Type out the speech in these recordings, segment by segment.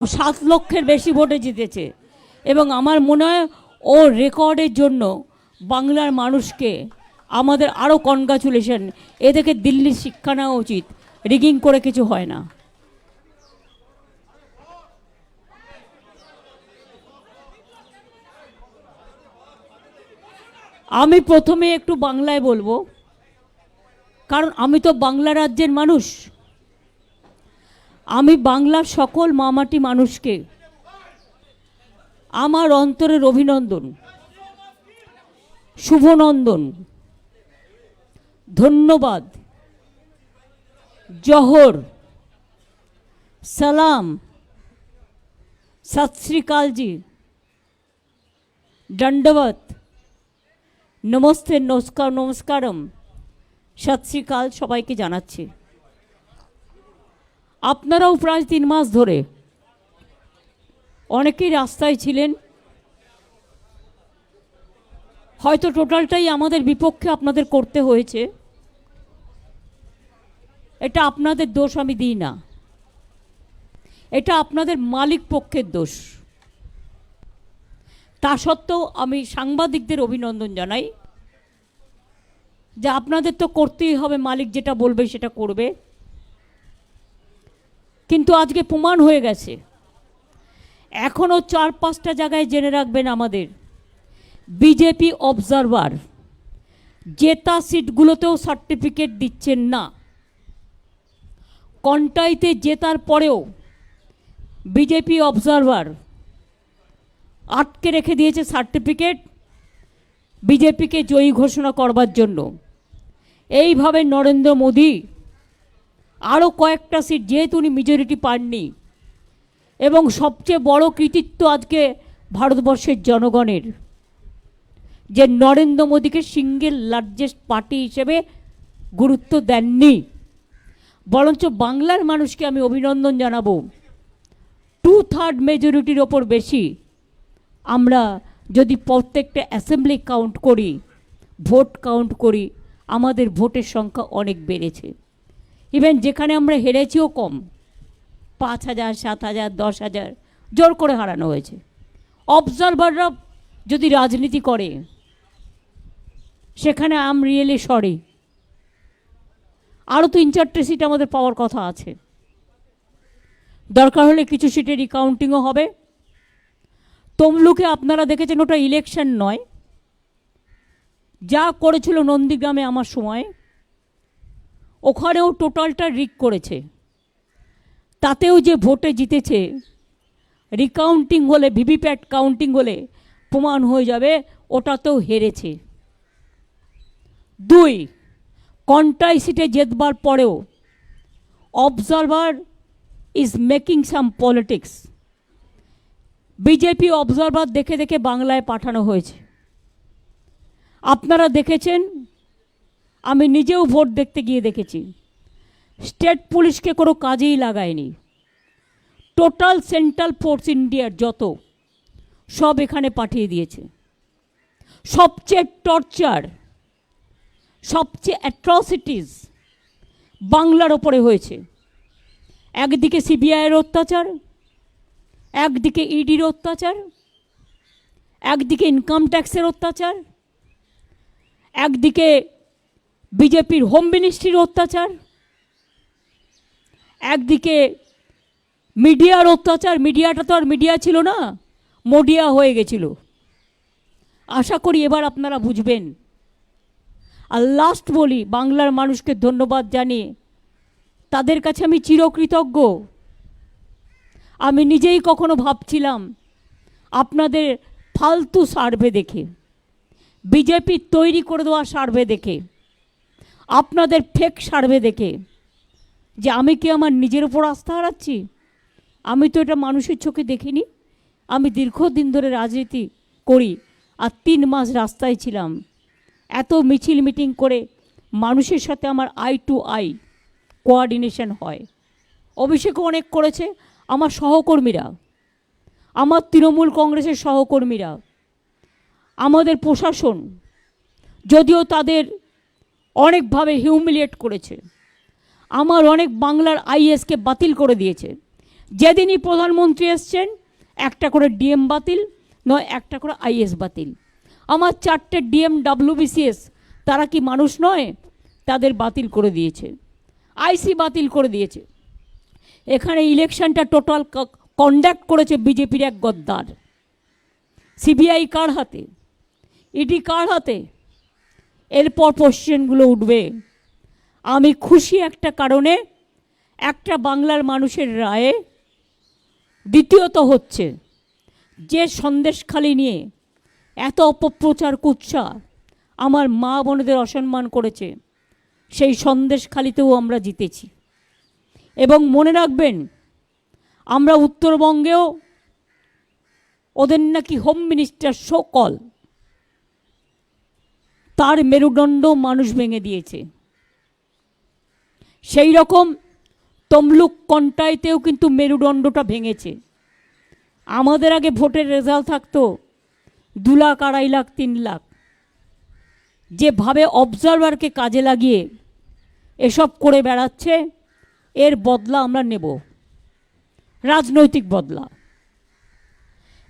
7 লক্ষের বেশি ভোটে জিতেছে এবং আমার মনে হয় ও রেকর্ডের জন্য বাংলার মানুষকে আমাদের আরও কনগ্রাচুলেশন। এ থেকে দিল্লির শিক্ষা নেওয়া উচিত, রিগিং করে কিছু হয় না। আমি প্রথমে একটু বাংলায় বলবো, কারণ আমি তো বাংলা রাজ্যের মানুষ। আমি বাংলার সকল মামাটি মানুষকে আমার অন্তরের অভিনন্দন, শুভনন্দন, ধন্যবাদ, জোহর, সালাম, সত শ্রী আকাল জি, দণ্ডবত, নমস্তে, নমস্কার, নমস্কারম, সত শ্রী আকাল সবাইকে জানাচ্ছি। আপনারাও প্রায় 3 মাস ধরে অনেকেই রাস্তায় ছিলেন, হয়তো টোটালটাই আমাদের বিপক্ষে আপনাদের করতে হয়েছে। এটা আপনাদের দোষ আমি দিই না, এটা আপনাদের মালিক পক্ষের দোষ। তা সত্ত্বেও আমি সাংবাদিকদের অভিনন্দন জানাই যে আপনাদের তো করতেই হবে, মালিক যেটা বলবে সেটা করবে। কিন্তু আজকে প্রমাণ হয়ে গেছে, এখনও 4-5টা জায়গায় জেনে রাখবেন, আমাদের বিজেপি অবজারভার জেতা সিটগুলোতেও সার্টিফিকেট দিচ্ছেন না। কন্টাইতে জেতার পরেও বিজেপি অবজারভার আটকে রেখে দিয়েছে সার্টিফিকেট বিজেপিকে জয়ী ঘোষণা করবার জন্য। এইভাবে নরেন্দ্র মোদী আরও কয়েকটা সিট, যেহেতু উনি মেজরিটি পাননি, এবং সবচেয়ে বড় কৃতিত্ব আজকে ভারতবর্ষের জনগণের, যে নরেন্দ্র মোদীকে সিঙ্গেল লার্জেস্ট পার্টি হিসেবে গুরুত্ব দেননি, বরঞ্চ বাংলার মানুষকে আমি অভিনন্দন জানাবো। 2/3 মেজরিটির ওপর বেশি আমরা যদি প্রত্যেকটা অ্যাসেম্বলি কাউন্ট করি, ভোট কাউন্ট করি, আমাদের ভোটের সংখ্যা অনেক বেড়েছে। ইভেন যেখানে আমরা হেরেছিও কম, 5,000, 7,000, 10,000 জোর করে হারানো হয়েছে। অবজারভাররা যদি রাজনীতি করে, সেখানে আম রিয়েলি সরি, আরও 3-4টে সিট আমাদের পাওয়ার কথা আছে। দরকার হলে কিছু সিটে রিকাউন্টিংও হবে। তমলুকে আপনারা দেখেছেন, ওটা ইলেকশন নয়, যা করেছিল নন্দীগ্রামে আমার সময়, ওখানেও টোটালটা রিক করেছে। তাতেও যে ভোটে জিতেছে, রিকাউন্টিং হলে, ভিভিপ্যাট কাউন্টিং হলে প্রমাণ হয়ে যাবে ওটাতেও হেরেছে। 2, কন্টাই সিটে জেতবার পরেও observer is making some politics. BJP observer দেখে দেখে বাংলায় পাঠানো হয়েছে। আপনারা দেখেছেন, আমি নিজেও ভোট দেখতে গিয়ে দেখেছি, স্টেট পুলিশকে কোনো কাজেই লাগায়নি। টোটাল সেন্ট্রাল ফোর্স ইন্ডিয়ার যত, সব এখানে পাঠিয়ে দিয়েছে। সবচেয়ে টর্চার, সবচেয়ে অ্যাট্রসিটিস বাংলার ওপরে হয়েছে। একদিকে সিবিআইয়ের অত্যাচার, একদিকে ইডির অত্যাচার, একদিকে ইনকাম ট্যাক্সের অত্যাচার, একদিকে বিজেপির হোম মিনিস্ট্রির অত্যাচার, একদিকে মিডিয়ার অত্যাচার। মিডিয়াটা তো আর মিডিয়া ছিল না, মোডিয়া হয়ে গেছিল। আশা করি এবার আপনারা বুঝবেন। আর লাস্ট বলি, বাংলার মানুষকে ধন্যবাদ জানিয়ে তাদের কাছে আমি চিরকৃতজ্ঞ। আমি নিজেই কখনো ভাবছিলাম, আপনাদের ফালতু সার্ভে দেখে, বিজেপি তৈরি করে দেওয়া সার্ভে দেখে, আপনাদের ফেক সার্ভে দেখে, যে আমি কি আমার নিজের উপর আস্থা হারাচ্ছি? আমি তো এটা মানুষের চোখে দেখিনি। আমি দীর্ঘদিন ধরে রাজনীতি করি, আর 3 মাস রাস্তায় ছিলাম। এত মিছিল মিটিং করে মানুষের সাথে আমার আই টু আই কোঅর্ডিনেশন হয়। অভিষেকও অনেক করেছে, আমার সহকর্মীরা, আমার তৃণমূল কংগ্রেসের সহকর্মীরা, আমাদের প্রশাসন, যদিও তাদের অনেকভাবে হিউমিলিয়েট করেছে, আমার অনেক বাংলার আইএসকে বাতিল করে দিয়েছে, যেদিনই প্রধানমন্ত্রী এসছেন একটা করে ডিএম বাতিল, নয় একটা করে আইএস বাতিল। আমার 4টে ডিএম WBCS, তারা কি মানুষ নয়? তাদের বাতিল করে দিয়েছে, আইসি বাতিল করে দিয়েছে। এখানে ইলেকশনটা টোটাল কন্ডাক্ট করেছে বিজেপির এক গদ্দার। সিবিআই কার হাতে? ইডি কার হাতে? এরপর কোশ্চেনগুলো উঠবে। আমি খুশি একটা কারণে, একটা বাংলার মানুষের রায়ে। দ্বিতীয়ত হচ্ছে যে সন্দেশখালি নিয়ে এত অপপ্রচার কুৎসা আমার মা বোনেদের অসম্মান করেছে, সেই সন্দেশখালিতেও আমরা জিতেছি। এবং মনে রাখবেন, আমরা উত্তরবঙ্গেও ওদের নাকি হোম মিনিস্টার সকল, তার মেরুদণ্ড মানুষ ভেঙে দিয়েছে। সেই রকম তমলুক কন্টাইতেও কিন্তু মেরুদণ্ডটা ভেঙেছে। আমাদের আগে ভোটের রেজাল্ট থাকতো 2 লাখ, 2.5 লাখ, 3 লাখ। যেভাবে অবজারভারকে কাজে লাগিয়ে এসব করে বেড়াচ্ছে, এর বদলা আমরা নেব, রাজনৈতিক বদলা।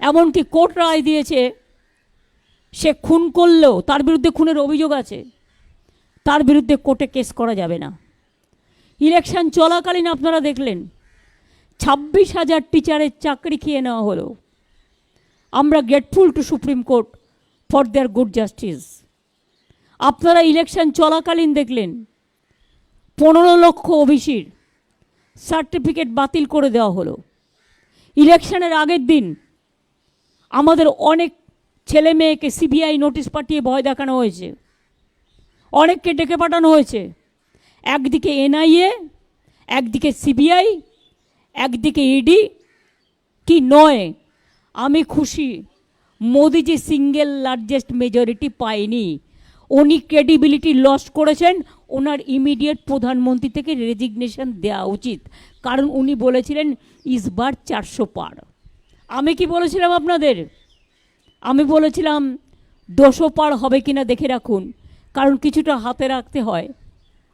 এমনকি কোর্ট রায় দিয়েছে, সে খুন করলেও, তার বিরুদ্ধে খুনের অভিযোগ আছে, তার বিরুদ্ধে কোর্টে কেস করা যাবে না। ইলেকশন চলাকালীন আপনারা দেখলেন 26,000 টিচারের চাকরি খেয়ে নেওয়া হলো। আমরা grateful to supreme court for their good justice. আপনারা ইলেকশন চলাকালীন দেখলেন 15 লক্ষ ওবিসির সার্টিফিকেট বাতিল করে দেওয়া হলো। ইলেকশনের আগের দিন আমাদের অনেক ছেলে মেয়েকে সিবিআই নোটিশ পাঠিয়ে ভয় দেখানো হয়েছে, অনেককে ডেকে পাঠানো হয়েছে। একদিকে এনআইএ, একদিকে সিবিআই, একদিকে ইডি। কি নয়, আমি খুশি মোদিজি সিঙ্গেল লার্জেস্ট মেজরিটি পায়নি। উনি ক্রেডিবিলিটি লস করেছেন। ওনার ইমিডিয়েট প্রধানমন্ত্রী থেকে রেজিগনেশন দেওয়া উচিত, কারণ উনি বলেছিলেন ইসবার 400 পার। আমি কি বলেছিলাম আপনাদের? আমি বলেছিলাম 200 পার হবে কিনা দেখে রাখুন, কারণ কিছুটা হাতে রাখতে হয়।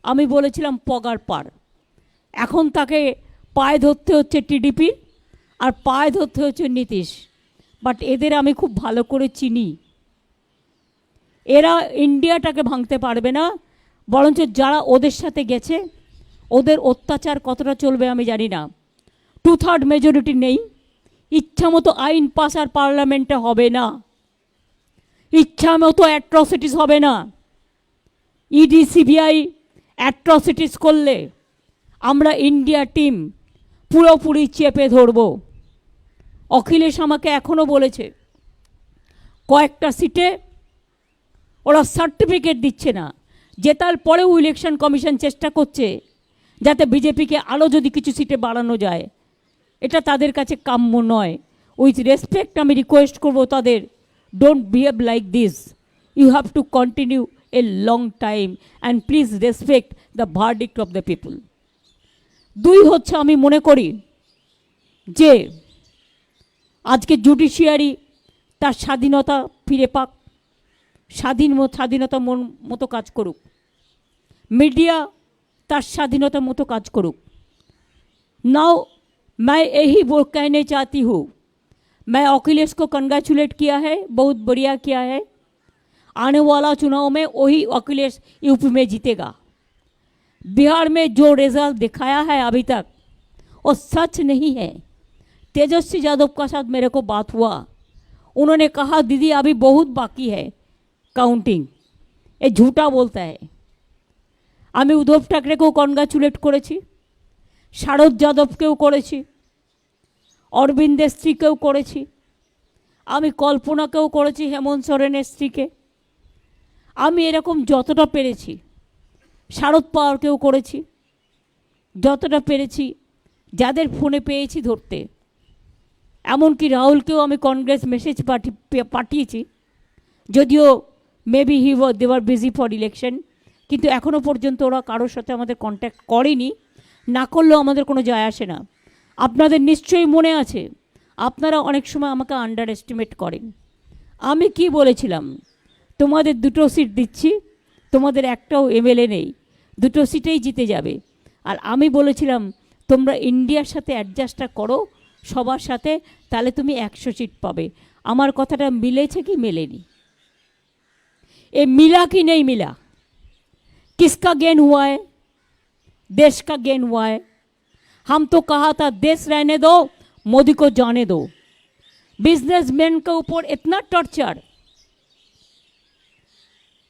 আমি বলেছিলাম পগার পার। এখন তাকে পায়ে ধরতে হচ্ছে টিডিপি, আর পায়ে ধরতে হচ্ছে নীতিশ। বাট এদের আমি খুব ভালো করে চিনি। এরা ইন্ডিয়াটাকে ভাঙতে পারবে না, বরঞ্চ যারা ওদের সাথে গেছে ওদের অত্যাচার কতটা চলবে আমি জানি না। 2/3 মেজরিটি নেই, ইচ্ছা মতো আইন পাস আর পার্লামেন্টে হবে না, ইচ্ছা মতো অ্যাট্রসিটিস হবে না। ইডি সিবিআই অ্যাট্রসিটিস করলে আমরা ইন্ডিয়া টিম পুরোপুরি চেপে ধরব। অখিলেশ আমাকে এখনও বলেছে কয়েকটা সিটে ওরা সার্টিফিকেট দিচ্ছে না। জেতার পরেও ইলেকশন কমিশন চেষ্টা করছে যাতে বিজেপিকে আরও যদি কিছু সিটে বাড়ানো যায়। এটা তাদের কাছে কাম্য নয়। উইথ রেসপেক্ট আমি রিকোয়েস্ট করব তাদের, don't behave like this. You have to continue a long time and please respect the verdict of the people. 2 হচ্ছে, আমি মনে করি যে আজকে জুডিশিয়ারি তার স্বাধীনতা ফিরে পাক, স্বাধীনতা মতো কাজ করুক, মিডিয়া তার স্বাধীনতা মতো কাজ করুক। नाउ मैं यही वो कहने चाहती हूँ, मैं अखिलेश को कंग्रेचुलेट किया है, बहुत बढ़िया किया है। आने वाला चुनाव में वही अखिलेश यूपी में जीतेगा। बिहार में जो रिजल्ट दिखाया है अभी तक वो सच नहीं है। तेजस्वी यादव का साथ मेरे को बात हुआ, उन्होंने कहा दीदी अभी बहुत बाकी है काउंटिंग, ये झूठा बोलता है। আমি উদ্ধব ঠাকরেকেও কনগ্রাচুলেট করেছি, শারদ যাদবকেও করেছি, অরবিন্দের স্ত্রীকেও করেছি, আমি কল্পনাকেও করেছি, হেমন্ত সোরেনের স্ত্রীকে। আমি এরকম যতটা পেরেছি, শারদ পাওয়ারকেও করেছি, যতটা পেরেছি যাদের ফোনে পেয়েছি ধরতে। এমনকি রাহুলকেও আমি কংগ্রেস মেসেজ পাঠিয়েছি, যদিও maybe they were busy for election, কিন্তু এখনও পর্যন্ত ওরা কারোর সাথে আমাদের কন্ট্যাক্ট করেনি। না করলেও আমাদের কোনো যায় আসে না। আপনাদের নিশ্চয়ই মনে আছে, আপনারা অনেক সময় আমাকে আন্ডার এস্টিমেট করেন। আমি কি বলেছিলাম? তোমাদের 2টো সিট দিচ্ছি, তোমাদের একটাও এমএলএ নেই, 2টো সিটেই জিতে যাবে। আর আমি বলেছিলাম তোমরা ইন্ডিয়ার সাথে অ্যাডজাস্টটা করো সবার সাথে, তাহলে তুমি 100 सीट পাবে। আমার কথাটা মিলেছে কি মেলেনি? ये मिला कि नहीं मिला? किसका गेन हुआ है? देश का गेन हुआ है। हम तो कहा था देश रहने दो, मोदी को जाने दो। बिजनेसमैन के ऊपर इतना टॉर्चर।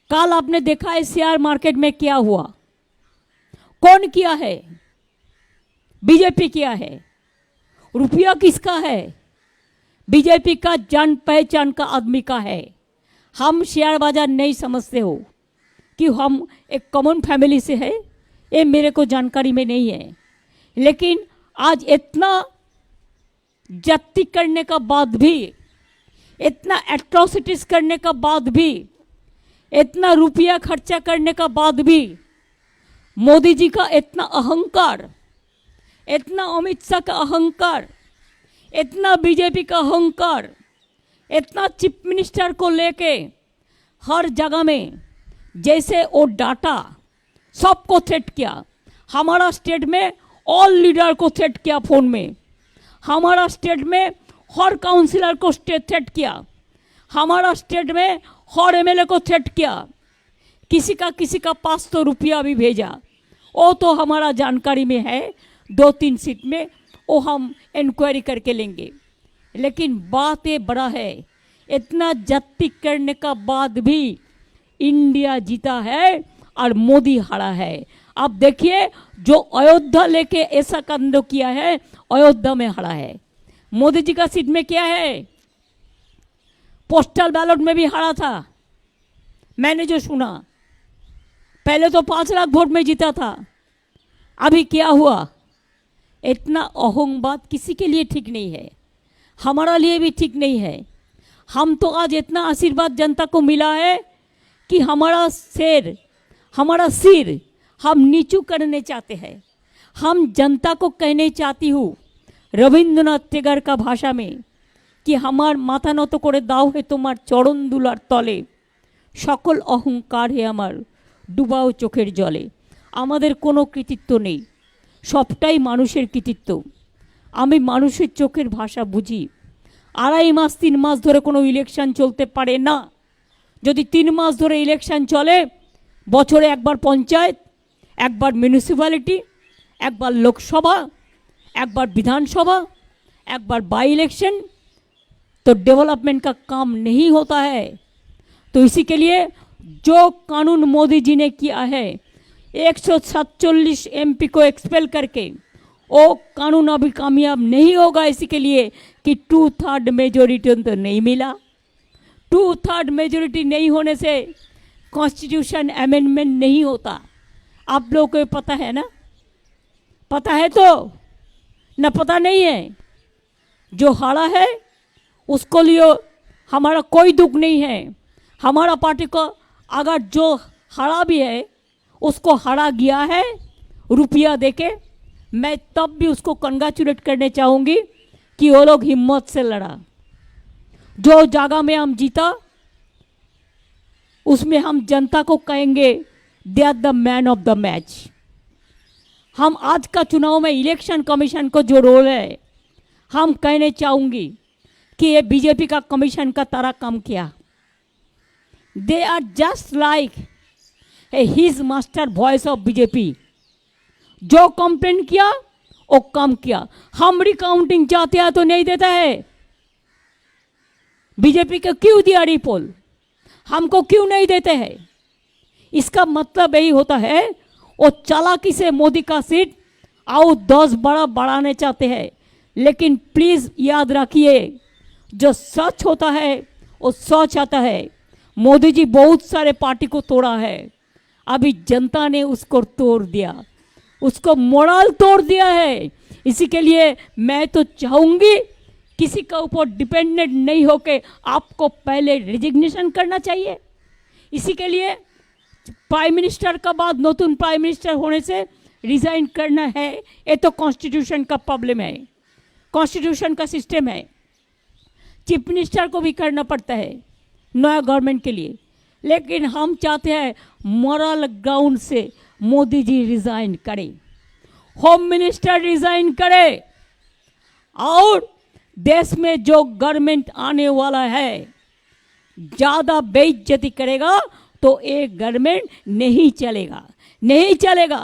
कल आपने देखा है शेयर मार्केट में क्या हुआ। कौन किया है? बीजेपी किया है। रुपया किसका है? बीजेपी का, जान पहचान का आदमी का है। हम शेयर बाजार नहीं समझते हो कि हम एक कॉमन फैमिली से है, ये मेरे को जानकारी में नहीं है। लेकिन आज इतना जब्ती करने का बाद भी, इतना एट्रोसिटीज करने का बाद भी, इतना रुपया खर्चा करने का बाद भी मोदी जी का इतना अहंकार, इतना अमित शाह का अहंकार, इतना बीजेपी का अहंकार, इतना चीफ मिनिस्टर को लेके हर जगह में जैसे वो डाटा सबको थ्रेट किया। हमारा स्टेट में ऑल लीडर को थ्रेट किया फोन में, हमारा स्टेट में हर काउंसिलर को थ्रेट किया, हमारा स्टेट में हर एमएलए को थ्रेट किया। किसी का पास तो रुपया भी भेजा, वो तो हमारा जानकारी में है। 2-3 सीट में वो हम इंक्वायरी करके लेंगे। लेकिन बात ये बड़ा है, इतना जब्ती करने का बाद भी इंडिया जीता है और मोदी हारा है। अब देखिए जो अयोध्या लेके ऐसा कांड किया है, अयोध्या में हारा है। मोदी जी का सीट में क्या है? पोस्टल बैलेट में भी हारा था। मैंने जो सुना, पहले तो 5 लाख वोट में जीता था, अभी क्या हुआ? इतना अहंबाद किसी के लिए ठीक नहीं है, हमारा लिए भी ठीक नहीं है। हम तो आज इतना आशीर्वाद जनता को मिला है कि हमारा सिर हम नीचू करने चाहते हैं। हम जनता को कहने चाहती हूँ रविंद्रनाथ टैगोर का भाषा में कि हमार माथा নত করে দাও হে তোমার চরণ দুলার তলে, সকল অহংকার হে আমার ডুবাও চোখের জলে। আমাদের কোনো কৃতিত্ব নেই, সবটাই মানুষের কৃতিত্ব। আমি মানুষের চোখের ভাষা বুঝি। 2.5 মাস 3 মাস ধরে কোনো ইলেকশন চলতে পারে না। যদি 3 মাস ধরে ইলেকশন চলে, বছরে একবার পঞ্চায়েত, একবার মিউনিসিপ্যালিটি, একবার লোকসভা, একবার विधानसभा, একবার बाई इलेक्शन, तो डेवलपमेंट का काम नहीं होता है। तो इसी के लिए जो कानून मोदी जी ने किया है, 147 एमपी को एक्सपेल करके, वो कानून अभी कामयाब नहीं होगा। इसी के लिए कि 2/3 मेजोरिटी तो नहीं मिला। 2/3 मेजोरिटी नहीं होने से कॉन्स्टिट्यूशन अमेंडमेंट नहीं होता। आप लोगों को पता है ना? पता है तो न पता नहीं है? जो हारा है उसको लिए हमारा कोई दुख नहीं है। हमारा पार्टी को अगर जो हारा भी है उसको हारा गया है रुपया देके, मैं तब भी उसको कंग्रेचुलेट करने चाहूँगी कि वो लोग हिम्मत से लड़ा। जो जगह में हम जीता उसमें हम जनता को कहेंगे they are the man of the match. हम आज का चुनाव में इलेक्शन कमीशन को जो रोल है, हम कहने चाहूँगी कि ये बीजेपी का कमीशन का तरह काम किया। They are just like his master voice of BJP. जो कंप्लेन किया वो काम किया। हम रिकाउंटिंग चाहते हैं तो नहीं देता है। बीजेपी को क्यों दिया रिपोल, हमको क्यों नहीं देते हैं? इसका मतलब यही होता है वो चालाकी से मोदी का सीट आओ 10 बड़ा बढ़ाने चाहते हैं। लेकिन प्लीज याद रखिए, जो सच होता है वो सच आता है। मोदी जी बहुत सारे पार्टी को तोड़ा है, अभी जनता ने उसको तोड़ दिया, उसको मोरल तोड़ दिया है। इसी के लिए मैं तो चाहूँगी किसी का ऊपर डिपेंडेंट नहीं होके आपको पहले रिजिग्नेशन करना चाहिए। इसी के लिए प्राइम मिनिस्टर का बाद नतून प्राइम मिनिस्टर होने से रिजाइन करना है। ये तो कॉन्स्टिट्यूशन का प्रॉब्लम है, कॉन्स्टिट्यूशन का सिस्टम है। चीफ मिनिस्टर को भी करना पड़ता है नया गवर्नमेंट के लिए। लेकिन हम चाहते हैं मॉरल ग्राउंड से मोदी जी रिजाइन करें। होम मिनिस्टर रिजाइन करे और देश में जो गवर्नमेंट आने वाला है ज़्यादा बेइज्जती करेगा तो एक गवर्नमेंट नहीं चलेगा, नहीं चलेगा।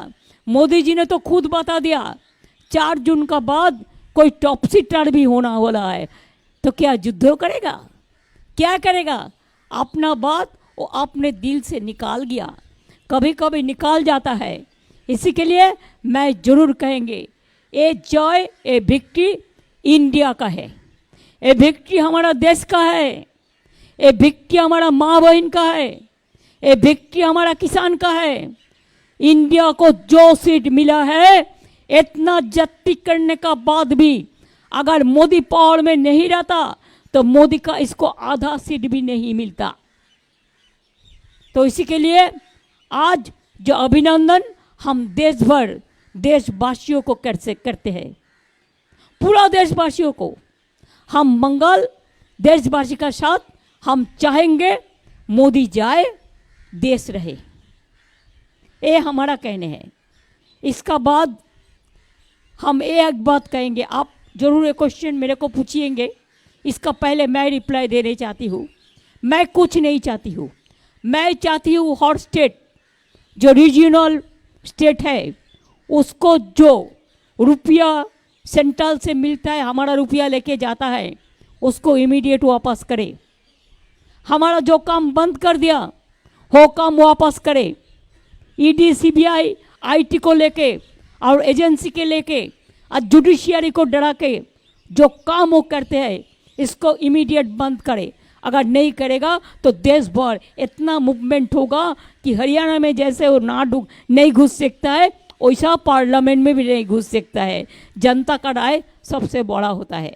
मोदी जी ने तो खुद बता दिया 4 जून का बाद कोई टॉपसी टर्बी होना वाला है, तो क्या युद्ध करेगा, क्या करेगा? अपना बात वो अपने दिल से निकाल गया, कभी कभी निकाल जाता है। इसी के लिए मैं जरूर कहेंगे ये जॉय ये विक्ट्री इंडिया का है, ये विक्ट्री हमारा देश का है, ये विक्ट्री हमारा माँ बहन का है, ये विक्ट्री हमारा किसान का है। इंडिया को जो सीट मिला है इतना जत्ती करने का बाद भी अगर मोदी पावर में नहीं रहता तो मोदी का इसको आधा सीट भी नहीं मिलता। तो इसी के लिए आज जो अभिनंदन हम देश भर देशवासियों को करते हैं, पूरा देशवासियों को हम मंगल देशवासी का साथ हम चाहेंगे मोदी जाए देश रहे, ये हमारा कहने हैं। इसका बाद हम एक बात कहेंगे, आप जरूर एक क्वेश्चन मेरे को पूछिएंगे, इसका पहले मैं रिप्लाई देने चाहती हूँ। मैं कुछ नहीं चाहती हूँ, मैं चाहती हूँ हर स्टेट जो रीजनल स्टेट है उसको जो रुपया सेंट्रल से मिलता है, हमारा रुपया लेके जाता है, उसको इमीडिएट वापस करे। हमारा जो काम बंद कर दिया वो काम वापस करे। ईडी सीबीआई आईटी को लेके और एजेंसी के लेके और जुडिशियरी को डरा के जो काम वो करते हैं इसको इमीडिएट बंद करे। अगर नहीं करेगा तो देश भर इतना मूवमेंट होगा कि हरियाणा में जैसे वो नहीं घुस सकता है वैसा पार्लियामेंट में भी नहीं घुस सकता है। जनता का राय सबसे बड़ा होता है।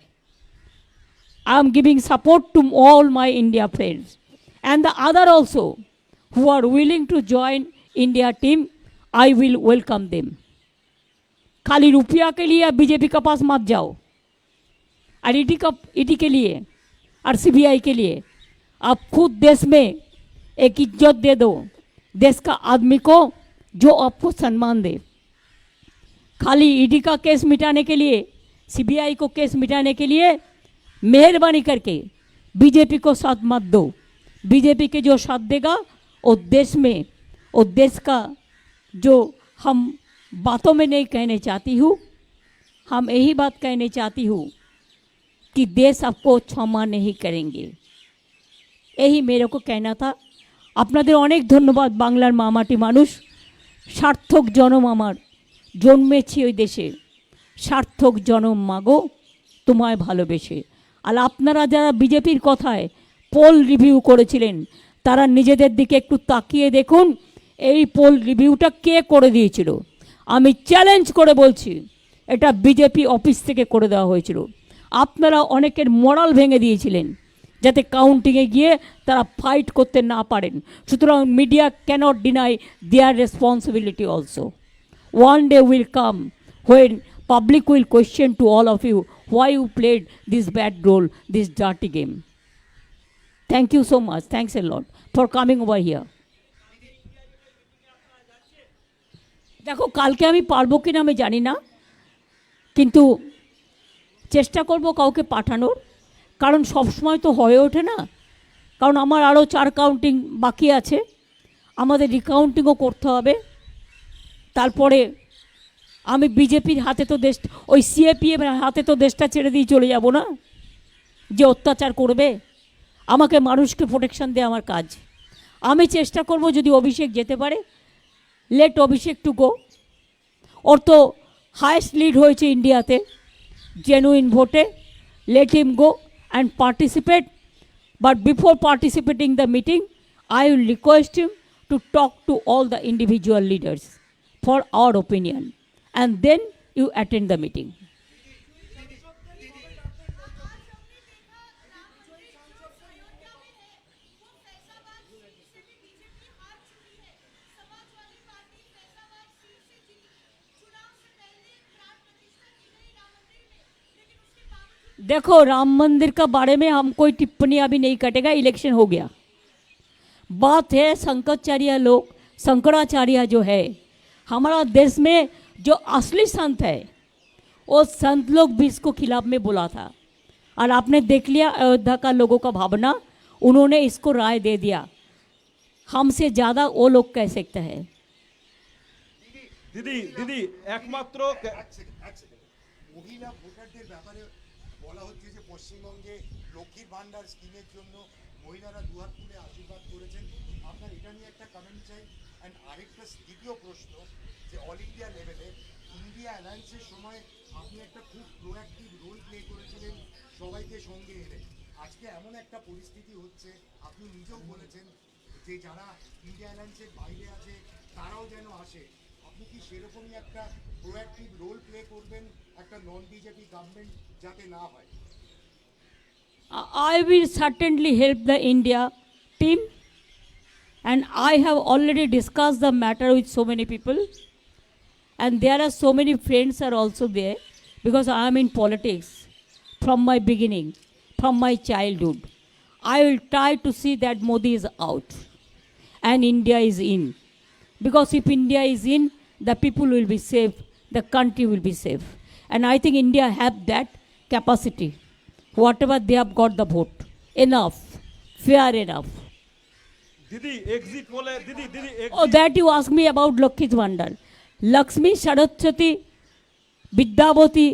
I am giving support to all my India friends and the other also who are willing to join India team. I will welcome them. खाली रुपया के लिए बीजेपी के पास मत जाओ और ईडी के लिए और सीबीआई के लिए आप खुद देश में एक इज्जत दे दो, देश का आदमी को जो आपको सम्मान दे। खाली ईडी का केस मिटाने के लिए, सीबीआई को केस मिटाने के लिए मेहरबानी करके बीजेपी को साथ मत दो। बीजेपी के जो साथ देगा वो देश में, वो देश का जो हम बातों में नहीं कहने चाहती हूँ, हम यही बात कहने चाहती हूँ कि देश आपको क्षमा नहीं करेंगे। यही मेरे को कहना था। আপনাদের অনেক ধন্যবাদ। বাংলার মামাটি মানুষ, সার্থক জনম আমার, জন্মেছি ওই দেশে, সার্থক জনম মাগো তোমায় ভালোবেসে। আর আপনারা যারা বিজেপির কথায় পোল রিভিউ করেছিলেন তারা নিজেদের দিকে একটু তাকিয়ে দেখুন এই পোল রিভিউটা কে করে দিয়েছিল। আমি চ্যালেঞ্জ করে বলছি এটা বিজেপি অফিস থেকে করে দেওয়া হয়েছিল। আপনারা অনেকের মোরাল ভেঙে দিয়েছিলেন যাতে কাউন্টিংয়ে গিয়ে তারা ফাইট করতে না পারেন। সুতরাং media cannot deny their responsibility also. One day will come when public will question to all of you why you played this bad role, this dirty game. Thank you so much. Thanks a lot for coming over here. দেখো কালকে আমি পারবো কিনা আমি জানি না, কিন্তু চেষ্টা করব কাউকে পাঠানোর, কারণ সব সময় তো হয়ে ওঠে না। কারণ আমার আরও 4 কাউন্টিং বাকি আছে, আমাদের রিকাউন্টিংও করতে হবে। তারপরে আমি বিজেপির হাতে তো দেশ, ওই সিএপিএম হাতে তো দেশটা ছেড়ে দিয়ে চলে যাব না, যে অত্যাচার করবে। আমাকে মানুষকে প্রোটেকশন দেওয়া আমার কাজ। আমি চেষ্টা করব যদি অভিষেক যেতে পারে, লেট অভিষেক টু গো। ওর তো হায়েস্ট লিড হয়েছে ইন্ডিয়াতে জেনুইন ভোটে, let him go and participate. But before participating the meeting, I will request him to talk to all the individual leaders for our opinion, and then you attend the meeting. देखो राम मंदिर का बारे में हम कोई टिप्पणी अभी नहीं कटेगा, इलेक्शन हो गया। बात है शंकराचार्य लोग, शंकराचार्य जो है हमारा देश में जो असली संत है वो संत लोग भी इसको खिलाफ में बोला था, और आपने देख लिया अयोध्या का लोगों का भावना, उन्होंने इसको राय दे दिया। हमसे ज़्यादा वो लोग कह सकते हैं। দিদি দিদি একমাত্র মহিলা ভোটারদের ব্যাপারে বলা হচ্ছে যে পশ্চিমবঙ্গে লক্ষ্মীর ভান্ডার স্কিমের জন্য মহিলারা দুহাত তুলে আশীর্বাদ করেছেন। আপনার এটা নিয়ে একটা কমেন্ট চাই। অ্যান্ড আরেকটা দ্বিতীয় প্রশ্ন, যে অল ইন্ডিয়া লেভেলে ইন্ডিয়া অ্যালায়েন্সের সময় আপনি একটা খুব প্রোঅ্যাক্টিভ রোল প্লে করেছিলেন সবাইকে সঙ্গে এনে। আজকে এমন একটা পরিস্থিতি হচ্ছে, আপনি নিজেও বলেছেন যে যারা ইন্ডিয়া অ্যালায়েন্সের বাইরে আছে তারাও যেন আসে। আপনি কি সেরকমই একটা প্রোঅ্যাক্টিভ রোল প্লে করবেন একটা নন বিজেপি গভর্নমেন্ট যাতে না হয়? I will certainly help the India team, and I have already discussed the matter with so many people, and there are so many friends are also there, because I am in politics from my beginning, from my childhood. I will try to see that Modi is out and India is in, because if India is in, the people will be safe, the country will be safe, and I think India have that capacity. Whatever they have got the vote, enough, fair enough. দিদি exit পোলে দিদি দিদি Oh, that you ask me about Lakshmi Vandal. Lakshmi, Saraswati, Vidyavati,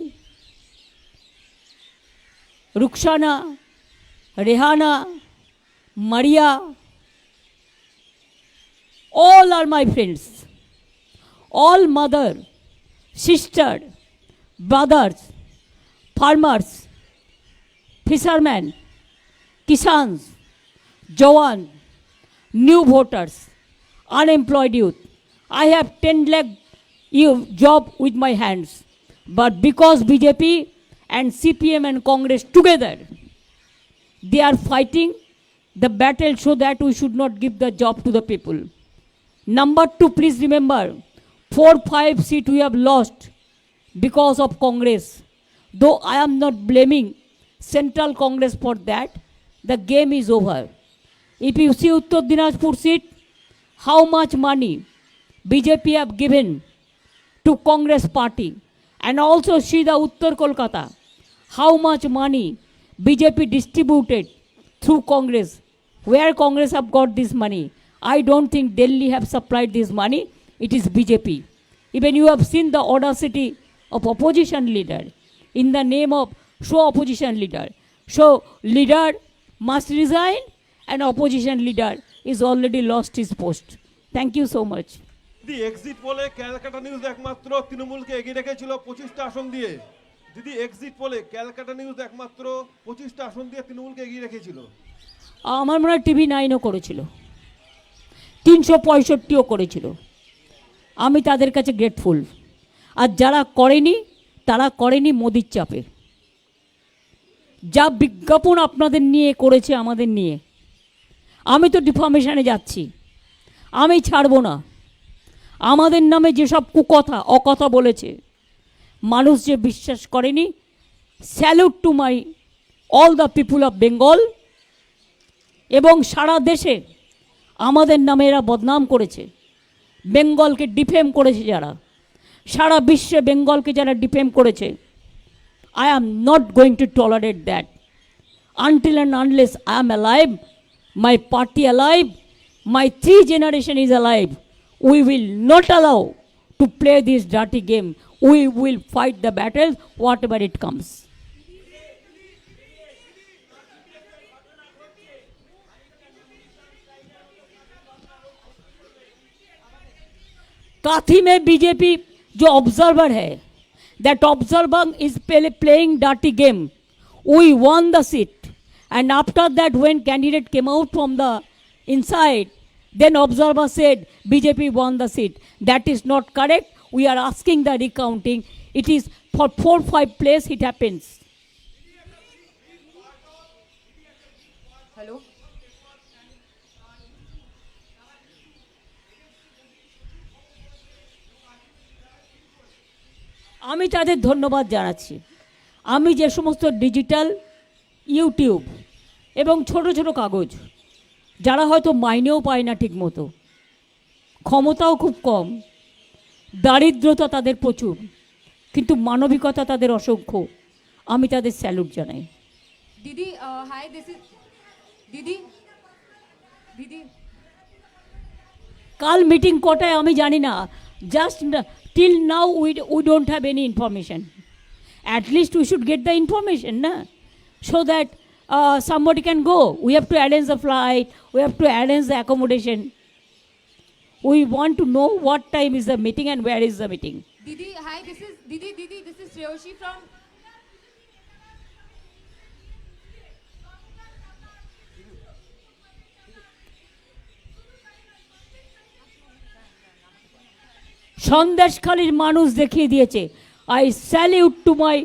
Rukhsana, Rehana, Maria, all are my friends. All mother, sister, brothers, farmers, fishermen, kisans, Jawan, new voters, unemployed youth. I have 10 lakh job with my hands. But because BJP and CPM and Congress together, they are fighting the battle so that we should not give the job to the people. Number two, please remember, 4-5 seats we have lost because of Congress. Though I am not blaming Central Congress for that, the game is over. If you see Uttar Dinajpur seat, how much money BJP have given to Congress party, and also see the Uttar Kolkata, how much money BJP distributed through Congress. Where Congress have got this money? I don't think Delhi have supplied this money. It is BJP. Even you have seen the audacity of opposition leader in the name of opposition leader. So leader must resign, and opposition leader is already lost his post. Thank you so much. দিদি exit পোলে Calcutta news একমাত্র তৃণমূলকে এগিয়ে রেখেছিল 25টা আসন দিয়ে। দিদি exit পোলে Calcutta news একমাত্র 25টা আসন দিয়ে তৃণমূলকে এগিয়ে রেখেছিল। আমার মনে হয় টিভি 9ও করেছিল, 365ও করেছিল। আমি তাদের কাছে গ্রেটফুল। আর যারা করেনি তারা করেনি মোদির চাপে। যা বিজ্ঞাপন আপনাদের নিয়ে করেছে আমাদের নিয়ে, আমি তো ডিফর্মেশনে যাচ্ছি, আমি ছাড়বো না। আমাদের নামে যেসব কুকথা অকথা বলেছে, মানুষ যে বিশ্বাস করেনি, salute to my all the people of Bengal. এবং সারা দেশে আমাদের নামে এরা বদনাম করেছে, বেঙ্গলকে ডিফেম করেছে যারা, সারা বিশ্বে বেঙ্গলকে যারা ডিফেম করেছে, I am not going to tolerate that. Until and unless I am alive, my party alive, my 3 generation is alive, we will not allow to play this dirty game. We will fight the battle, whatever it comes. काथी में BJP जो observer है, that observer is playing dirty game. We won the seat, and after that when candidate came out from the inside, then observer said BJP won the seat. That is not correct. We are asking the recounting. It is for 4-5 place it happens. Hello. আমি তাদের ধন্যবাদ জানাচ্ছি। আমি যে সমস্ত digital YouTube এবং ছোট ছোট কাগজ, যারা হয়তো মাইনেও পায় না ঠিক মতো, ক্ষমতাও খুব কম, দারিদ্রতা তাদের প্রচুর, কিন্তু মানবিকতা তাদের অসংখ্য। আমি তাদের স্যালুট জানাই। Didi, hi, this is Didi. Didi, কাল মিটিং কটায় আমি জানি না, just till now we don't have any information. At least we should get the information না, so that somebody can go. We have to arrange the flight, we have to arrange the accommodation. We want to know what time is the meeting and where is the meeting. Didi, hi, this is Didi, this is Shreyoshi from. সন্দেশখালীর মানুষ দেখিয়ে দিয়েছে। I salute to my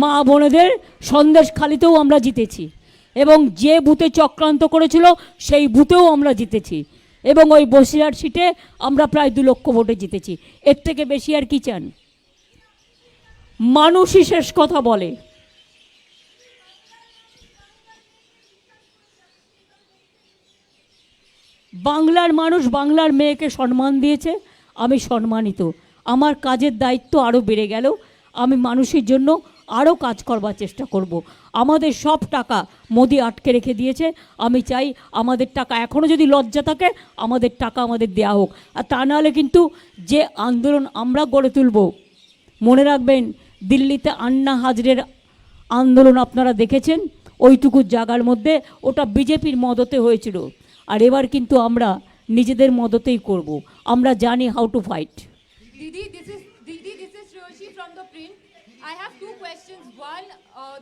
মা বোনেদের, সন্দেশখালীতেও আমরা জিতেছি এবং যে বুথে চক্রান্ত করেছিল সেই বুথেও আমরা জিতেছি এবং ওই বসিরহাট সিটে আমরা প্রায় 2 লক্ষ ভোটে জিতেছি। এর থেকে বেশি আর কি চান? মানুষই শেষ কথা বলে। বাংলার মানুষ বাংলার মেয়েকে সম্মান দিয়েছে, আমি সম্মানিত। আমার কাজের দায়িত্ব আরও বেড়ে গেল, আমি মানুষের জন্য আরও কাজ করবার চেষ্টা করব। আমাদের সব টাকা মোদি আটকে রেখে দিয়েছে, আমি চাই আমাদের টাকা, এখনও যদি লজ্জা থাকে আমাদের টাকা আমাদের দেয়া হোক। আর তা নাহলে কিন্তু যে আন্দোলন আমরা গড়ে তুলব, মনে রাখবেন দিল্লিতে আন্না হাজরের আন্দোলন আপনারা দেখেছেন, ওইটুকু জায়গার মধ্যে ওটা বিজেপির মদতে হয়েছিল। আর এবার কিন্তু আমরা নিজেদের মদতেই করব, আমরা জানি how to fight. Didi, this is Shreyoshi from the print. I have 2 questions. One,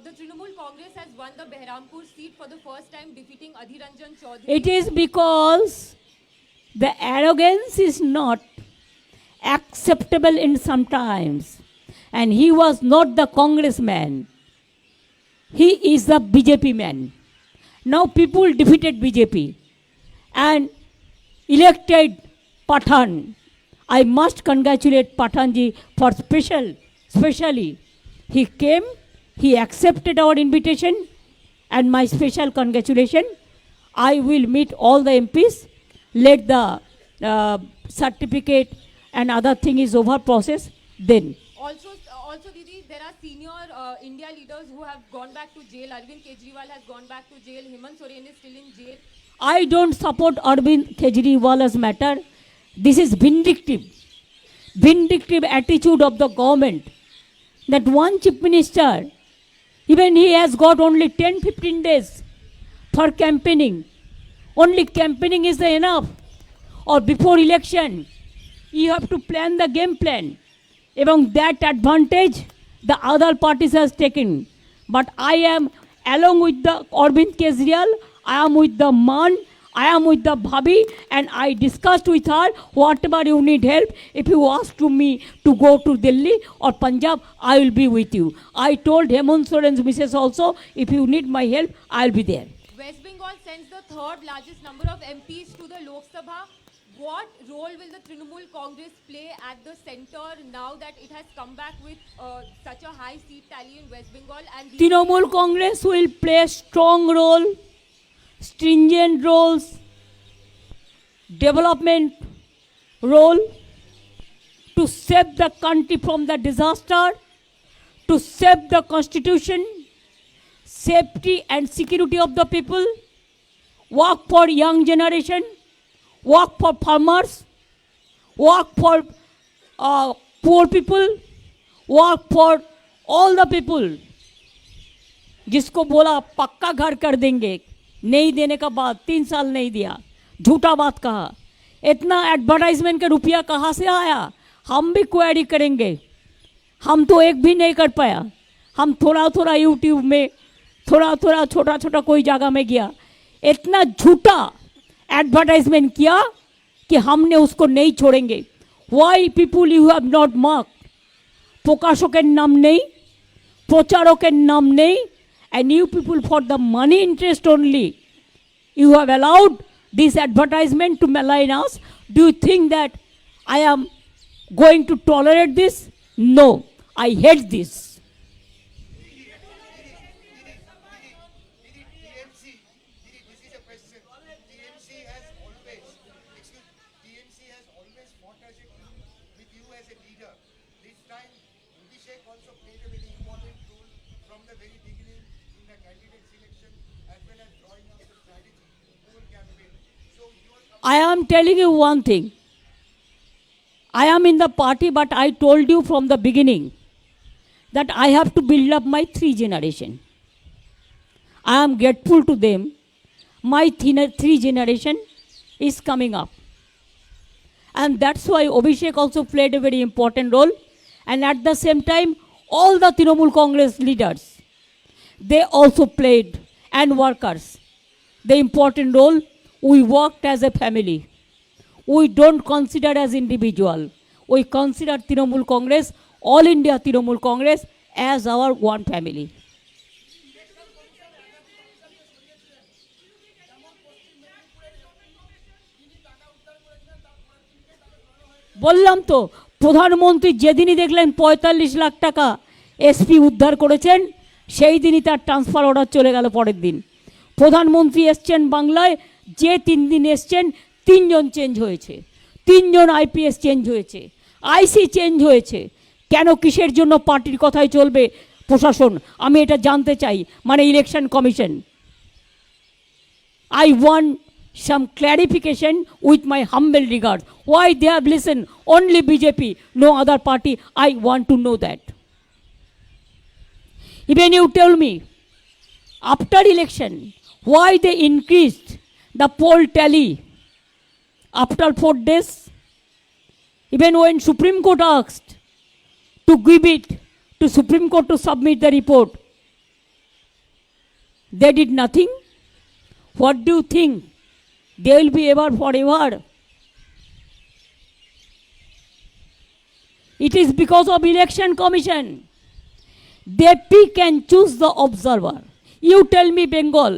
the Trinamool Congress has won the Behrampur seat for the first time, defeating Adhir Ranjan Chaudhary. It is because the arrogance is not acceptable in some times, and he was not the congressman, he is the BJP man. Now people defeated BJP and elected Pathan. I must congratulate Pathanji for specially he came, he accepted our invitation, and my special congratulation. I will meet all the MPs, let the certificate and other thing is over process, then. Also, Didi, there are senior India leaders who have gone back to jail. Arvind Kejriwal has gone back to jail. Hemant Soren is still in jail. I don't support Arvind Kejriwal's matter. This is vindictive attitude of the government, that one chief minister, even he has got only 10-15 days for campaigning. Only campaigning is enough, or before election you have to plan the game plan. এবং that advantage the other parties has taken. But I am along with the Arvind Kejriwal, I am with the man, I am with the Bhabhi, and I discussed with her, whatever you need help, if you ask to me to go to Delhi or Punjab, I will be with you. I told Hemant Soren's missus also, if you need my help, I will be there. West Bengal sends the 3rd largest number of MPs to the Lok Sabha. What role will the Trinamool Congress play at the center now that it has come back with such a high seat tally in West Bengal? And Trinamool Congress will play a strong role, stringent roles, development role to save the country from the disaster, to save the constitution, safety and security of the people, work for young generation, work for farmers, work for poor people, work for all the people. जिसको बोला पक्का घर कर देंगे, नहीं देने का बाद 3 साल नहीं दिया, झूठा बात कहा। इतना एडवर्टाइजमेंट का रुपया कहाँ से आया? हम भी क्वेरी करेंगे। हम तो एक भी नहीं कर पाया, हम थोड़ा यूट्यूब में थोड़ा छोटा कोई जगह में गया, इतना झूठा एडवर्टाइजमेंट किया कि हमने उसको नहीं छोड़ेंगे। Why people you have not mark? প্রকাশকের নাম নেই, প্রচারকের নাম নেই, and you people for the money interest only you have allowed this advertisement to malign us. Do you think that I am going to tolerate this? No, I hate this. TMC has always fought as a team with you as a I am telling you one thing. I am in the party, but I told you from the beginning that I have to build up my 3 generation. I am grateful to them. My 3 generation is coming up. And that's why Abhishek also played a very important role. And at the same time, all the Trinamool Congress leaders, they also played, and workers, the important role. We worked as a family. We don't consider as individual. We consider Trinamool Congress, All India Trinamool Congress, as our one family. বললাম তো, প্রধানমন্ত্রী যেদিনই দেখলেন ৪৫ লাখ টাকা SP উদ্ধার করেছেন, সেই দিনই তার ট্রান্সফার অর্ডার চলে গেল পরের দিন। প্রধানমন্ত্রী এসছেন বাংলায়, যে 3 দিন এসছেন 3 জন চেঞ্জ হয়েছে, 3 জন আইপিএস চেঞ্জ হয়েছে, আইসি চেঞ্জ হয়েছে। কেন, কিসের জন্য পার্টির কথাই চলবে প্রশাসন? আমি এটা জানতে চাই, মানে election commission. I want some clarification with my humble regards. Why they have listened only BJP, no other party? I want to know that. Even you tell me, after election, why they increased the poll tally after 4 days? Even when Supreme Court asked to give it to Supreme Court to submit the report, they did nothing. What do you think? They will be ever forever. It is because of election commission. They pick and choose the observer. You tell me, Bengal,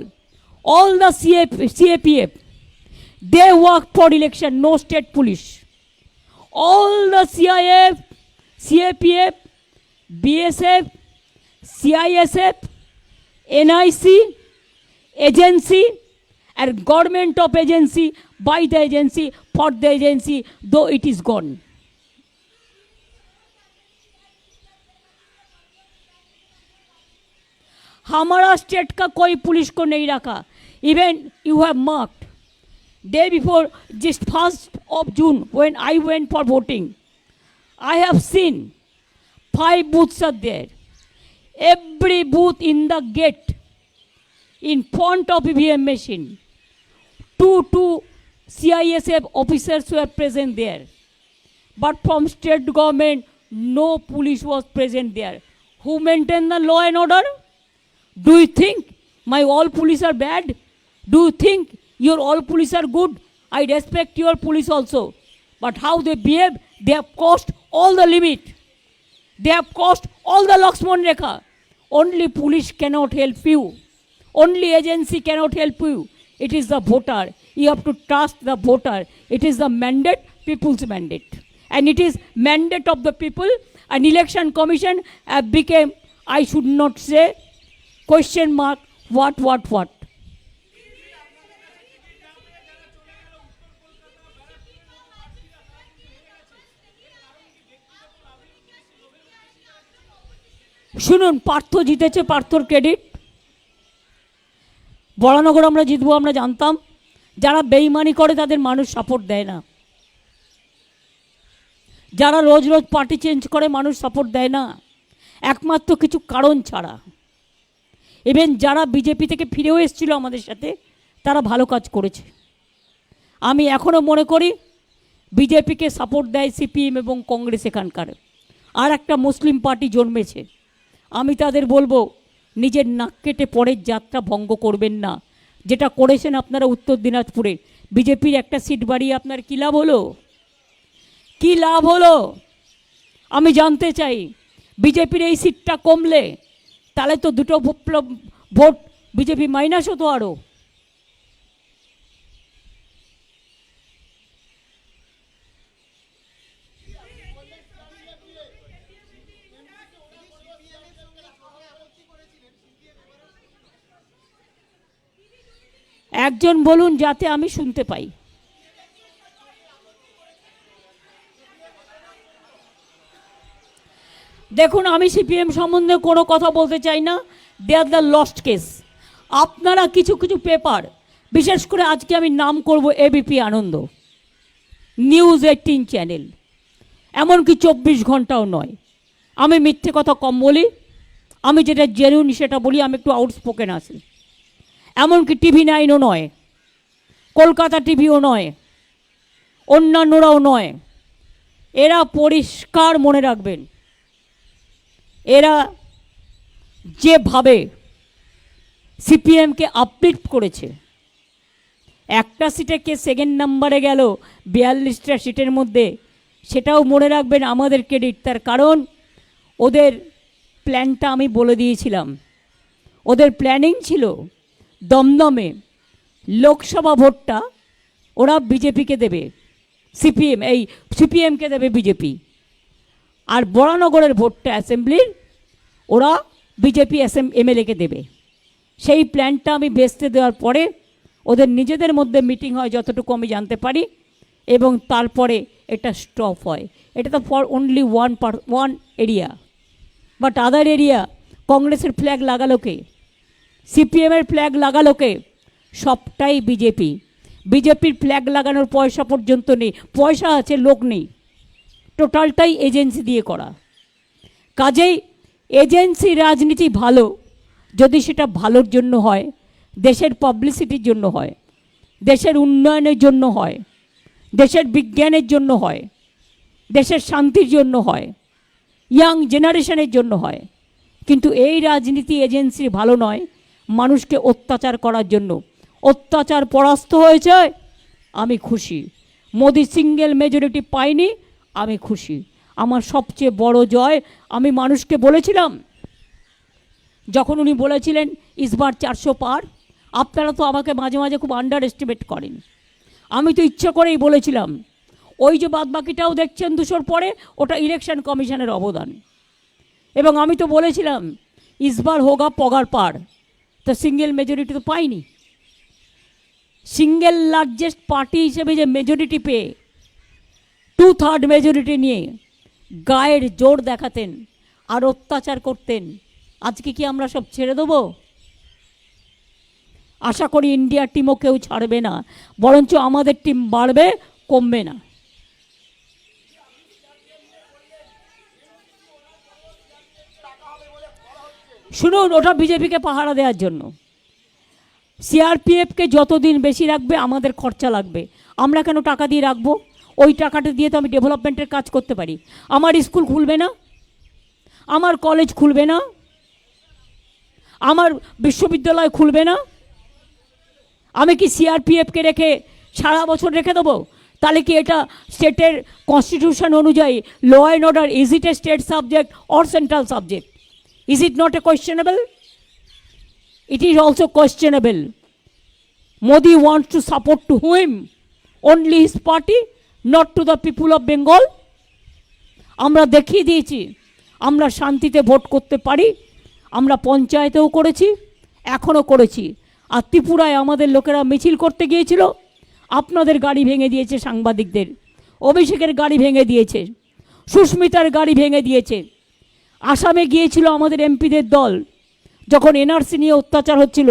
all the CAPF, they work for election, no state police. All the CIF, CAPF, BSF, CISF, NIC, agency, and government of agency, by the agency, for the agency, though it is gone. हमारा state का कोई police को नहीं रखा. Even you have marked, day before, just 1st of June, when I went for voting, I have seen 5 booths are there. Every booth in the gate, in front of EVM machine, 2 CISF officers were present there. But from state government, no police was present there. Who maintained the law and order? Do you think my all police are bad? Do you think your all police are good? I respect your police also. But how they behave, they have crossed all the limit. They have crossed all the Lakshman Rekha. Only police cannot help you. Only agency cannot help you. It is the voter. You have to trust the voter. It is the mandate, people's mandate. And it is mandate of the people. An election commission became, I should not say, question mark, what. শুনুন, পার্থ জিতেছে, পার্থর credit. Baranagar আমরা জিতবো আমরা জানতাম। যারা বেইমানি করে তাদের মানুষ সাপোর্ট দেয় না। যারা রোজ রোজ পার্টি চেঞ্জ করে মানুষ সাপোর্ট দেয় না, একমাত্র কিছু কারণ ছাড়া। ইভেন যারা বিজেপি থেকে ফিরেও এসেছিল আমাদের সাথে, তারা ভালো কাজ করেছে। আমি এখনও মনে করি বিজেপিকে সাপোর্ট দেয় সিপিএম এবং কংগ্রেস এখানকার। আর একটা মুসলিম পার্টি জন্মেছে। আমি তাদের বলবো, নিজের নাক কেটে পরের যাত্রা ভঙ্গ করবেন না। যেটা করেছেন আপনারা উত্তর দিনাজপুরে, বিজেপির একটা সিট বাড়িয়ে আপনার কী লাভ হলো? কী লাভ হলো? আমি জানতে চাই। বিজেপির এই সিটটা কমলে তাহলে তো 2টো ভোট বিজেপি মাইনাস হতো আরও। একজন বলুন যাতে আমি শুনতে পাই। দেখুন, আমি সিপিএম সম্বন্ধে কোনো কথা বলতে চাই না। দে আর দ্য লস্ট কেস। আপনারা কিছু পেপার বিশেষ করে আজকে আমি নাম করব এবিপি আনন্দ, নিউজ 18 চ্যানেল, এমনকি 24 ঘন্টাও নয়। আমি মিথ্যে কথা কম বলি, আমি যেটা জেনুইন সেটা বলি, আমি একটু আউটস্পোকেন আছি। এমনকি টিভি 9ও নয়, কলকাতা টিভিও নয়, অন্যান্যরাও নয়। এরা পরিষ্কার মনে রাখবেন, এরা যেভাবে সিপিএমকে আপলিফ্ট করেছে, একটা সিটে কে সেকেন্ড নাম্বারে গেল 42টা সিটের মধ্যে, সেটাও মনে রাখবেন আমাদের ক্রেডিট। তার কারণ ওদের প্ল্যানটা আমি বলে দিয়েছিলাম। ওদের প্ল্যানিং ছিল দমদমে লোকসভা ভোটটা ওরা বিজেপিকে দেবে, সিপিএমকে দেবে বিজেপি, আর বরানগরের ভোটটা অ্যাসেম্বলির ওরা বিজেপি এমএলএকে দেবে। সেই প্ল্যানটা আমি বেচতে দেওয়ার পরে ওদের নিজেদের মধ্যে মিটিং হয় যতটুকু আমি জানতে পারি, এবং তারপরে এটা স্টপ হয়। এটা তো for only one area, but other area কংগ্রেসের ফ্ল্যাগ লাগালোকে, সিপিএমের ফ্ল্যাগ লাগালোকে, সবটাই বিজেপি। বিজেপির ফ্ল্যাগ লাগানোর পয়সা পর্যন্ত নেই, পয়সা আছে লোক নেই, টোটালটাই এজেন্সি দিয়ে করা। কাজেই এজেন্সি রাজনীতি ভালো যদি সেটা ভালোর জন্য হয়, দেশের পাবলিসিটির জন্য হয়, দেশের উন্নয়নের জন্য হয়, দেশের বিজ্ঞানের জন্য হয়, দেশের শান্তির জন্য হয়, ইয়াং জেনারেশনের জন্য হয়। কিন্তু এই রাজনীতি এজেন্সি ভালো নয়, মানুষকে অত্যাচার করার জন্য। অত্যাচার পরাস্ত হয়েছে, আমি খুশি। মোদি সিঙ্গেল মেজরিটি পাইনি, আমি খুশি। আমার সবচেয়ে বড় জয়, আমি মানুষকে বলেছিলাম যখন উনি বলেছিলেন ইসবার 400 পার, আপনারা তো আমাকে মাঝে মাঝে খুব আন্ডার এস্টিমেট করেন। আমি তো ইচ্ছে করেই বলেছিলাম ওই যে বাদবাকিটাও দেখছেন 200 পরে, ওটা ইলেকশন কমিশনের অবদান। এবং আমি তো বলেছিলাম ইসবার হোগা পগার পার, তো সিঙ্গেল মেজরিটি তো পাইনি। সিঙ্গেল লার্জেস্ট পার্টি হিসেবে যে মেজরিটি পেয়ে 2/3 মেজরিটি নিয়ে গায়ের জোর দেখাতেন আর অত্যাচার করতেন, আজকে কি আমরা সব ছেড়ে দেবো? আশা করি ইন্ডিয়ার টিমও কেউ ছাড়বে না, বরঞ্চ আমাদের টিম বাড়বে, কমবে না। শুনুন, ওটা বিজেপিকে পাহারা দেওয়ার জন্য। সিআরপিএফকে যতদিন বেশি রাখবে আমাদের খরচা লাগবে। আমরা কেন টাকা দিয়ে রাখবো? ওই টাকাটা দিয়ে তো আমি ডেভেলপমেন্টের কাজ করতে পারি। আমার স্কুল খুলবে না, আমার কলেজ খুলবে না, আমার বিশ্ববিদ্যালয় খুলবে না। আমি কি সিআরপিএফকে রেখে সারা বছর রেখে দেবো? তাহলে কি এটা স্টেটের কনস্টিটিউশন অনুযায়ী law and order, is it a state subject or central subject? Is it not a questionable? It is also questionable. Modi wants to support to whom? Only his party, not to the people of Bengal. আমরা দেখিয়ে দিয়েছি আমরা শান্তিতে vote করতে পারি। আমরা পঞ্চায়েতেও করেছি, এখনও করেছি। আর ত্রিপুরায় আমাদের লোকেরা মিছিল করতে গিয়েছিল, আপনাদের গাড়ি ভেঙে দিয়েছে, সাংবাদিকদের। অভিষেকের গাড়ি ভেঙে দিয়েছে, সুস্মিতার গাড়ি ভেঙে দিয়েছে। আসামে গিয়েছিল আমাদের এমপিদের দল, যখন এনআরসি নিয়ে অত্যাচার হচ্ছিল,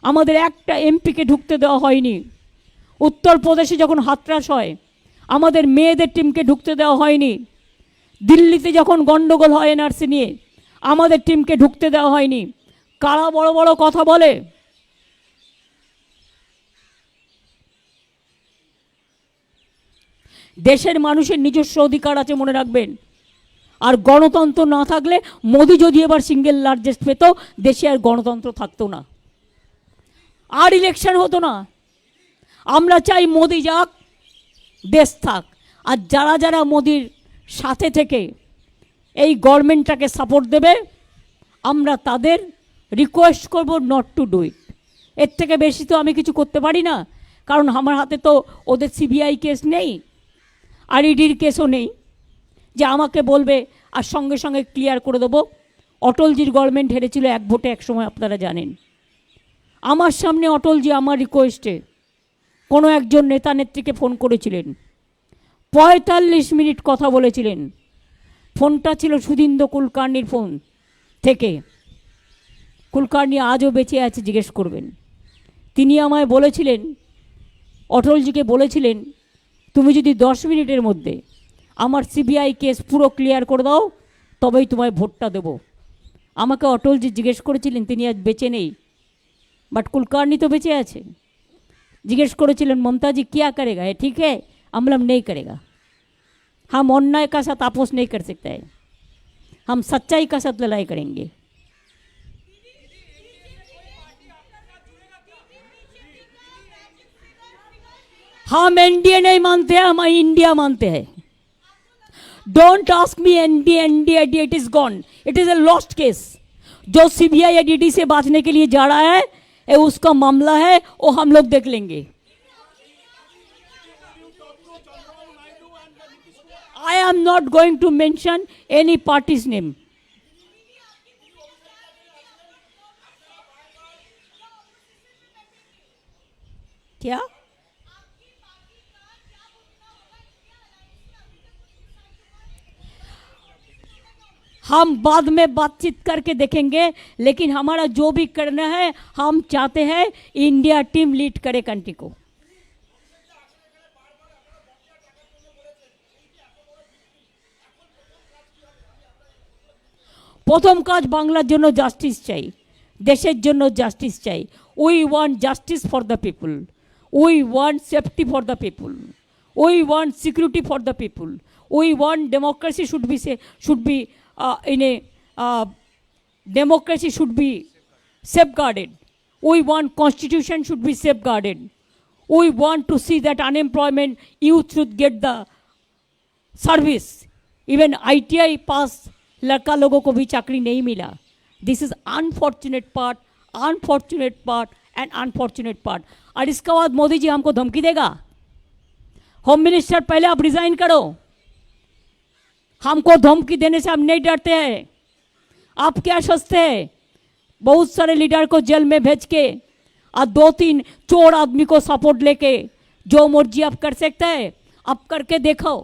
আমাদের একটা এমপিকে ঢুকতে দেওয়া হয়নি। উত্তরপ্রদেশে যখন হাতরাস হয়, আমাদের মেয়েদের টিমকে ঢুকতে দেওয়া হয়নি। দিল্লিতে যখন গণ্ডগোল হয় এনআরসি নিয়ে, আমাদের টিমকে ঢুকতে দেওয়া হয়নি। কারা বড় বড় কথা বলে? দেশের মানুষের নিজস্ব অধিকার আছে, মনে রাখবেন। আর গণতন্ত্র না থাকলে, মোদি যদি এবার সিঙ্গেল লার্জেস্ট পেত, দেশে আর গণতন্ত্র থাকতো না, আর ইলেকশন হতো না। আমরা চাই মোদি যাক, দেশ থাক। আর যারা যারা মোদির সাথে থেকে এই গভর্নমেন্টটাকে সাপোর্ট দেবে, আমরা তাদের রিকোয়েস্ট করব নট টু ডু ইট। এর থেকে বেশি তো আমি কিছু করতে পারি না, কারণ আমার হাতে তো ওদের সিবিআই কেস নেই, আর ইডির কেসও নেই যে আমাকে বলবে আর সঙ্গে সঙ্গে ক্লিয়ার করে দেবো। অটলজির গভর্নমেন্ট হেরেছিল 1 ভোটে, এক সময় আপনারা জানেন। আমার সামনে অটলজি আমার রিকোয়েস্টে কোনো একজন নেতা নেত্রীকে ফোন করেছিলেন, 45 মিনিট কথা বলেছিলেন। ফোনটা ছিল সুধীন্দ্র কুলকার্নির ফোন থেকে। কুলকার্নি আজও বেঁচে আছে, জিজ্ঞেস করবেন। তিনি আমায় বলেছিলেন, অটলজিকে বলেছিলেন, তুমি যদি 10 মিনিটের মধ্যে আমার সিবিআই কেস পুরো ক্লিয়ার করে দাও তবেই তোমায় ভোটটা দেব। আমাকে অটলজি জিজ্ঞেস করেছিলেন, তিনি আজ বেঁচে নেই, বাট কুলকার্নি তো বেঁচে আছে। जिज्ञेस करेছিলেন, ममता जी क्या करेगा, है ठीक है? हम बोला नहीं करेगा। हम अन्याय का साथ আপোষ नहीं कर सकते हैं, हम सच्चाई का साथ लड़ाई करेंगे। हम एनडीए नहीं मानते हैं, हम इंडिया मानते हैं। Don't ask me NDA NDA it is gone, it is a lost case. जो सीबीआई या डीडी से बांचने के लिए जा रहा है, ये उसका मामला है, वो हम लोग देख लेंगे। I am not going to mention any party's name. क्या? हम बाद में बातचीत करके देखेंगे, लेकिन हमारा जो भी करना है, हम चाहते हैं इंडिया टीम लीड करे कंट्री को। প্রথম কাজ বাংলার জন্য জাস্টিস চাই, দেশের জন্য জাস্টিস চাই। We want justice for the people, we want safety for the people, we want security for the people, we want democracy should be in a democracy should be safeguarded. We want constitution should be safeguarded. We want to see that unemployment youth should get the service. Even ITI pass लड़का लोगों को भी चाकरी नहीं मिला। This is unfortunate part and unfortunate part. और इसके बाद मोदी जी हमको धमकी देगा, होम मिनिस्टर पहले आप रिजाइन करो। हमको धमकी देने से हम नहीं डरते हैं। आप क्या सोचते हैं, बहुत सारे लीडर को जेल में भेज के और 2-3 चोर आदमी को सपोर्ट लेके जो मर्जी आप कर सकते हैं, आप करके देखो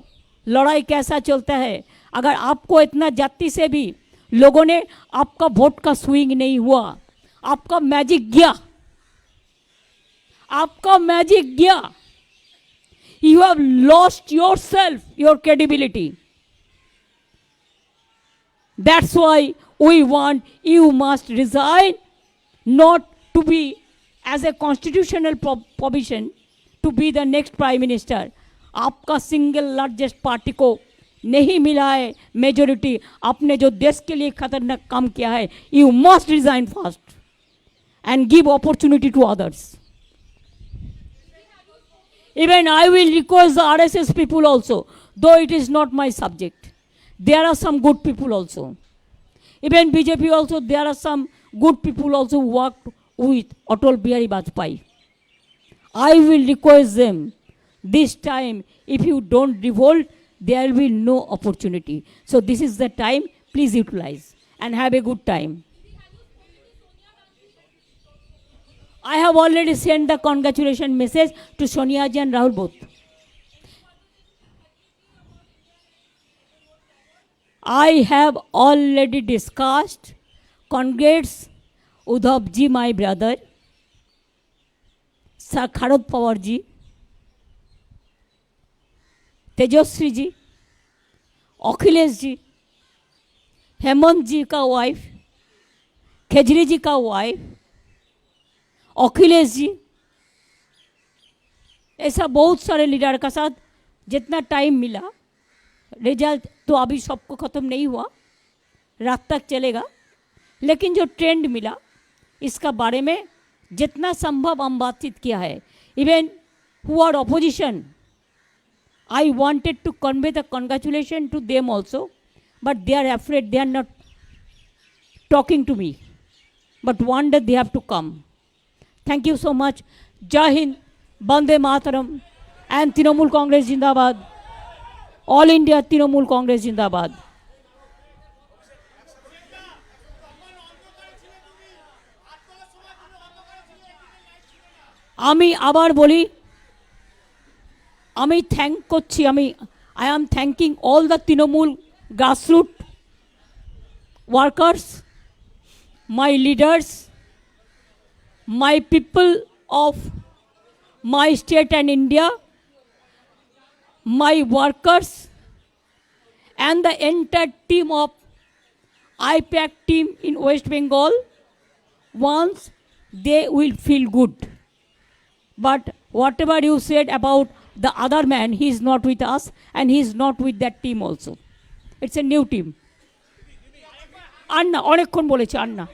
लड़ाई कैसा चलता है। अगर आपको इतना जाति से भी लोगों ने आपका वोट का स्विंग नहीं हुआ, आपका मैजिक गया, आपका मैजिक गया, you have lost yourself, your credibility. That's why we want you must resign, not to be as a constitutional provision to be the next prime minister. आपका सिंगल लार्जेस्ट पार्टी को नहीं मिला है majority, आपने जो देश के लिए खतरनाक काम किया है, you must resign fast and give opportunity to others. Even I will request the RSS people also, though it is not my subject. There are some good people also. Even BJP also, there are some good people also who worked with Atal Bihari Vajpayee. I will request them, this time, if you don't revolt, there will be no opportunity. So this is the time, please utilize and have a good time. I have already sent the congratulation message to Sonia ji and Rahul both. I have already discussed. Congrats Udhav ji, my brother, Sharad Pawar ji, Tejaswi ji, Akhilesh ji, Hemant जी का wife, khejri जी का wife, Akhilesh ji, ऐसा बहुत सारे leader का साथ जितना time मिला, result तो अभी सबको ख़त्म नहीं हुआ, रात तक चलेगा, लेकिन जो ट्रेंड मिला इसका बारे में जितना संभव हम बातचीत किया है. Even who are opposition, I wanted to convey the congratulation to them also, but they are afraid, they are not talking to me. But one day they have to come. Thank you so much. Jai Hind, Bande Mataram, and Trinamool Congress Jindabad. All India Trinamool Congress Jindabad. আমি আবার বলি, আমি thank করছি, I am thanking all the Trinamool grassroots workers, my leaders, my people of my state and India, my workers, and the entire team of IPAC team in West Bengal, once they will feel good. But whatever you said about the other man, he is not with us and he is not with that team also. It's a new team. Anna, অনেকক্ষণ বলেছে Anna.